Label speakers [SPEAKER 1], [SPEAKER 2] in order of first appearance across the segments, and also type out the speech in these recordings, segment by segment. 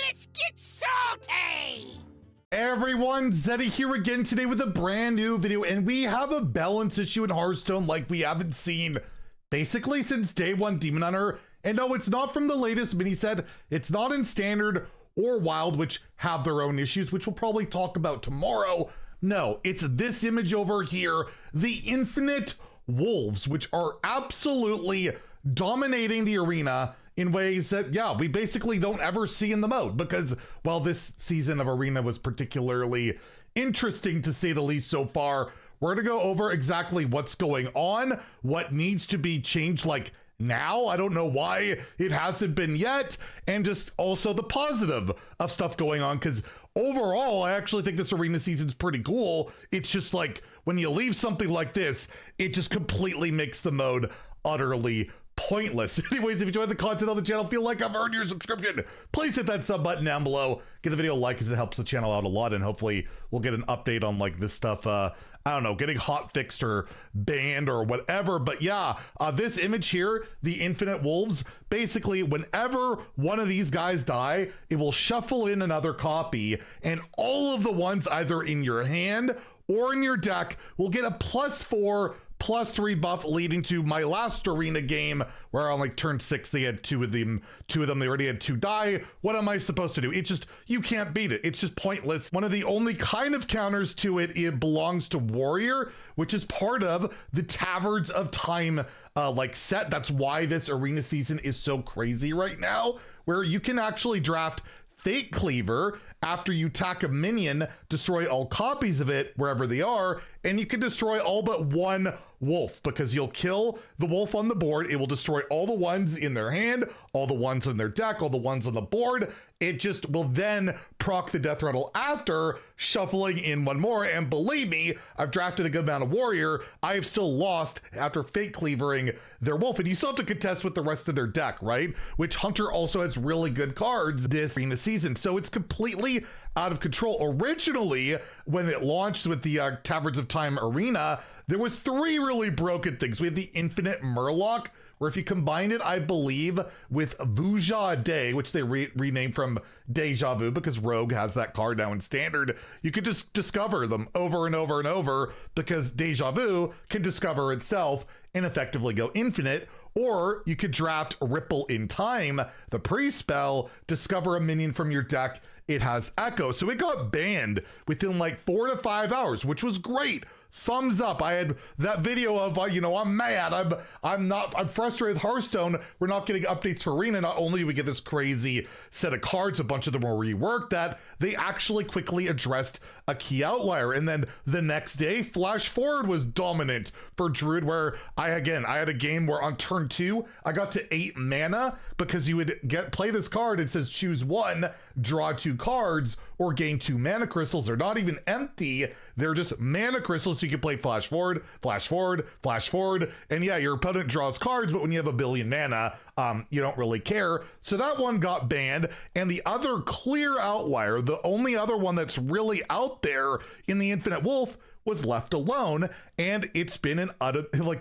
[SPEAKER 1] Let's get salty!
[SPEAKER 2] Everyone, Zeddy here again today with a brand new video, and we have a balance issue in Hearthstone like we haven't seen basically since day one Demon Hunter. And no, it's not from the latest mini set. It's not in Standard or Wild, which have their own issues, which we'll probably talk about tomorrow. No, it's this image over here, the Infinite Wolves, which are absolutely dominating the arena in ways that, yeah, we basically don't ever see in the mode because, well, this season of Arena was particularly interesting to say the least so far. We're gonna go over exactly what's going on, what needs to be changed, like now. I don't know why it hasn't been yet, and just also the positive of stuff going on, because overall, I actually think this Arena season's pretty cool. It's just like when you leave something like this, it just completely makes the mode utterly pointless. Anyways, if you enjoyed the content on the channel, feel like I've earned your subscription, please hit that sub button down below. Give the video a like, because it helps the channel out a lot, and hopefully we'll get an update on like this stuff, I don't know, getting hot fixed or banned or whatever. But yeah, this image here, the Infinite Wolves, basically whenever one of these guys die, it will shuffle in another copy, and all of the ones either in your hand or in your deck will get a +4/+3 buff, leading to my last arena game where on like turn 6 they had two of them, they already had 2 die. What am I supposed to do? It's just, you can't beat it. It's just pointless. One of the only kind of counters to it, it belongs to Warrior, which is part of the Taverns of Time like set. That's why this arena season is so crazy right now, where you can actually draft Fate Cleaver after you attack a minion, destroy all copies of it wherever they are, and you can destroy all but one wolf, because you'll kill the wolf on the board. It will destroy all the ones in their hand, all the ones in their deck, all the ones on the board. It just will then proc the death rattle after, shuffling in one more. And believe me, I've drafted a good amount of Warrior. I have still lost after Fate Cleavering their wolf, and you still have to contest with the rest of their deck, right? Which Hunter also has really good cards this arena season, so it's completely out of control. Originally, when it launched with the Taverns of Time Arena, there was 3 really broken things. We had the Infinite Murloc, where if you combine it, I believe, with Vuja Day, which they renamed from Deja Vu because Rogue has that card now in Standard, you could just discover them over and over and over, because Deja Vu can discover itself and effectively go infinite. Or you could draft Ripple in Time, the pre-spell, discover a minion from your deck. It has Echo. So it got banned within like 4 to 5 hours, which was great. Thumbs up. I had that video of, you know, I'm mad. I'm frustrated with Hearthstone. We're not getting updates for Arena. Not only do we get this crazy set of cards, a bunch of them were reworked, that they actually quickly addressed a key outlier. And then the next day, Flash Forward was dominant for Druid, where I had a game where on turn 2, I got to 8 mana, because you would play this card. It says choose 1, draw 2 cards, or gain 2 mana crystals. They're not even empty. They're just mana crystals, so you can play Flash Forward, Flash Forward, Flash Forward. And yeah, your opponent draws cards, but when you have 1 billion mana, you don't really care. So that one got banned. And the other clear outlier, the only other one that's really out there in the Infinite Wolf, was left alone, and it's been an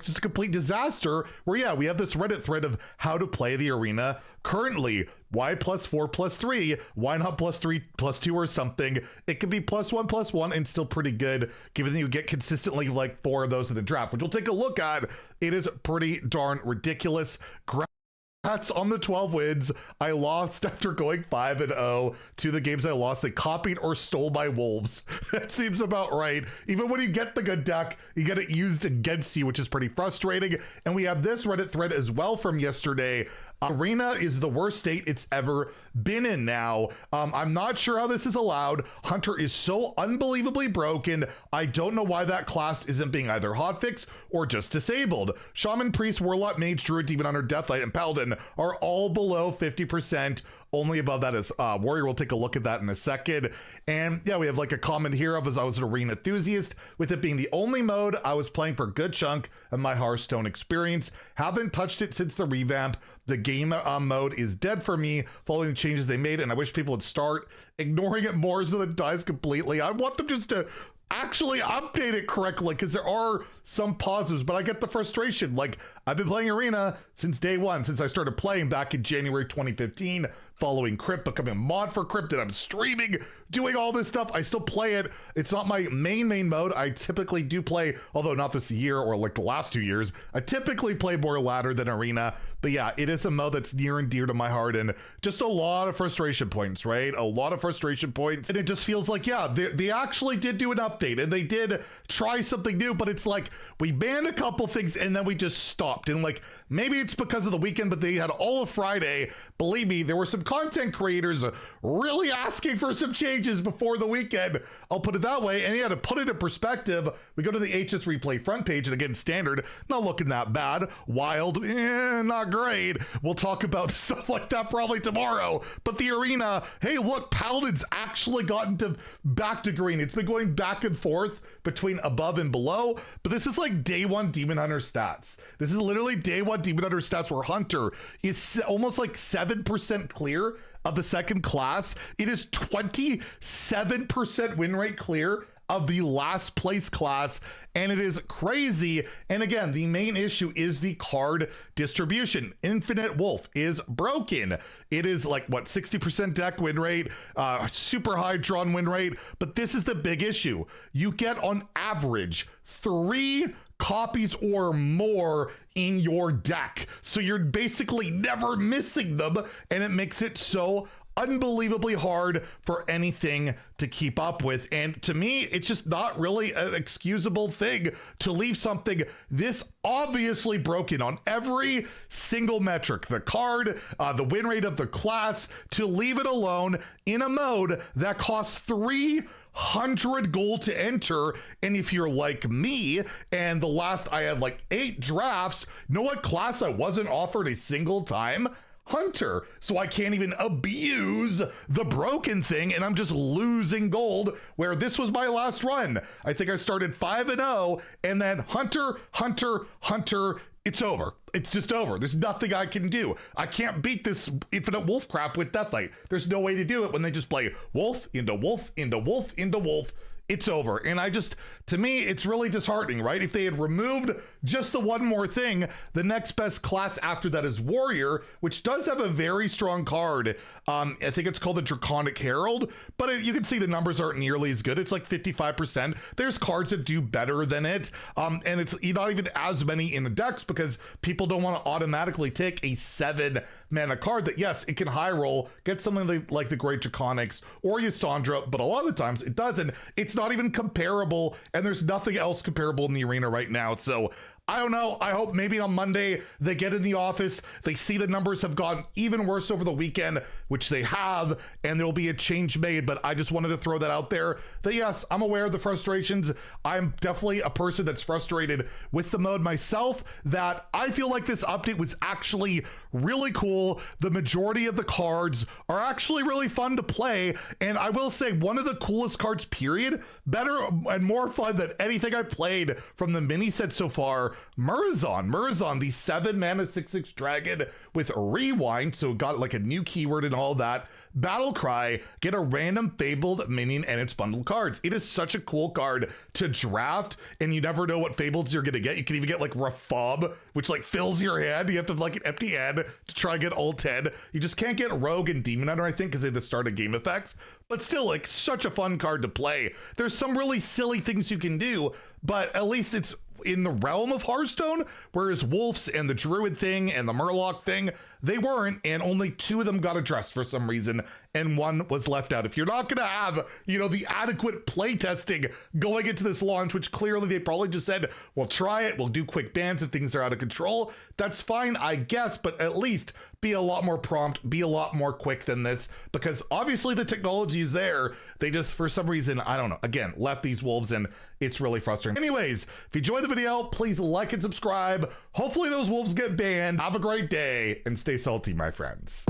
[SPEAKER 2] just a complete disaster, where yeah, we have this Reddit thread of how to play the arena currently. Why +4/+3? Why not +3/+2 or something? It could be +1/+1 and still pretty good, given that you get consistently like 4 of those in the draft, which we'll take a look at. It is pretty darn ridiculous. Congrats on the 12 wins. I lost after going 5-0 to the games I lost. They copied or stole my wolves. That seems about right. Even when you get the good deck, you get it used against you, which is pretty frustrating. And we have this Reddit thread as well from yesterday. Arena is the worst state it's ever been in now. I'm not sure how this is allowed. Hunter is so unbelievably broken. I don't know why that class isn't being either hotfixed or just disabled. Shaman, Priest, Warlock, Mage, Druid, Demon Hunter, Deathlight, and Paladin are all below 50%. Only above that is Warrior. We'll take a look at that in a second. And yeah, we have like a comment here of, as I was an Arena enthusiast, with it being the only mode I was playing for a good chunk of my Hearthstone experience. Haven't touched it since the revamp. The game mode is dead for me following the changes they made, and I wish people would start ignoring it more so that it dies completely. I want them just to actually update it correctly, because there are some positives, but I get the frustration. Like, I've been playing Arena since day one, since I started playing back in January 2015, following Crypt, becoming a mod for Crypt, and I'm streaming, doing all this stuff. I still play it. It's not my main mode. I typically do play, although not this year or like the last 2 years, I typically play more ladder than Arena. But yeah, it is a mode that's near and dear to my heart, and just a lot of frustration points, right? A lot of frustration points. And it just feels like, yeah, they actually did do an update and they did try something new, but it's like we banned a couple things and then we just stopped. And like, maybe it's because of the weekend, but they had all of Friday. Believe me, there were some content creators really asking for some changes before the weekend. I'll put it that way. And yeah, to put it in perspective, we go to the HSReplay front page, and again, standard, not looking that bad. Wild, not great. We'll talk about stuff like that probably tomorrow. But the Arena, hey, look, Paladin's actually gotten to back to green. It's been going back and forth between above and below, but this is like day one Demon Hunter stats. This is literally day one Demon Hunter stats where Hunter is almost like 7% clear of the second class. It is 27% win rate clear of the last place class, and it is crazy. And again, the main issue is the card distribution. Infinite Wolf is broken. It is like, what, 60% deck win rate, super high drawn win rate, but this is the big issue. You get on average 3 copies or more in your deck, so you're basically never missing them, and it makes it so unbelievably hard for anything to keep up with. And to me, it's just not really an excusable thing to leave something this obviously broken on every single metric, the card, the win rate of the class, to leave it alone in a mode that costs 300 gold to enter. And if you're like me, and the last I had like 8 drafts, know what class I wasn't offered a single time? Hunter. So I can't even abuse the broken thing, and I'm just losing gold, where this was my last run. I think I started 5-0, and then Hunter, it's over. It's just over. There's nothing I can do. I can't beat this Infinite Wolf crap with Deathlight. There's no way to do it when they just play Wolf into Wolf into Wolf into Wolf. It's over. And to me, it's really disheartening, right? If they had removed just the one more thing, the next best class after that is Warrior, which does have a very strong card. I think it's called the Draconic Herald, but you can see the numbers aren't nearly as good. It's like 55%. There's cards that do better than it. And it's not even as many in the decks because people don't want to automatically take a 7 mana card that, yes, it can high roll, get something like the Great Draconics or Yasandra, but a lot of the times it doesn't. It's not even comparable, and there's nothing else comparable in the Arena right now. So I don't know. I hope maybe on Monday they get in the office, they see the numbers have gotten even worse over the weekend, which they have, and there will be a change made. But I just wanted to throw that out there that yes, I'm aware of the frustrations. I'm definitely a person that's frustrated with the mode myself, that I feel like this update was actually really cool. The majority of the cards are actually really fun to play. And I will say one of the coolest cards, period, better and more fun than anything I played from the mini set so far, Murazon, the 7 mana 6/6 dragon with rewind, so got like a new keyword and all that. Battle Cry, get a random fabled minion and its bundled cards. It is such a cool card to draft, and you never know what fables you're gonna get. You can even get like Rafob, which like fills your hand. You have to have like an empty hand to try and get all 10. You just can't get Rogue and Demon Hunter, I think, because they have the start of game effects. But still, like, such a fun card to play. There's some really silly things you can do, but at least it's in the realm of Hearthstone, whereas Wolves and the Druid thing and the Murloc thing, they weren't, and only 2 of them got addressed for some reason, and 1 was left out. If you're not gonna have, the adequate play testing going into this launch, which clearly they probably just said, we'll try it, we'll do quick bans if things are out of control, that's fine, I guess, but at least be a lot more prompt, be a lot more quick than this, because obviously the technology is there. They just, for some reason, I don't know, again, left these wolves, and it's really frustrating. Anyways, if you enjoyed the video, please like and subscribe. Hopefully those wolves get banned. Have a great day, and stay salty, my friends.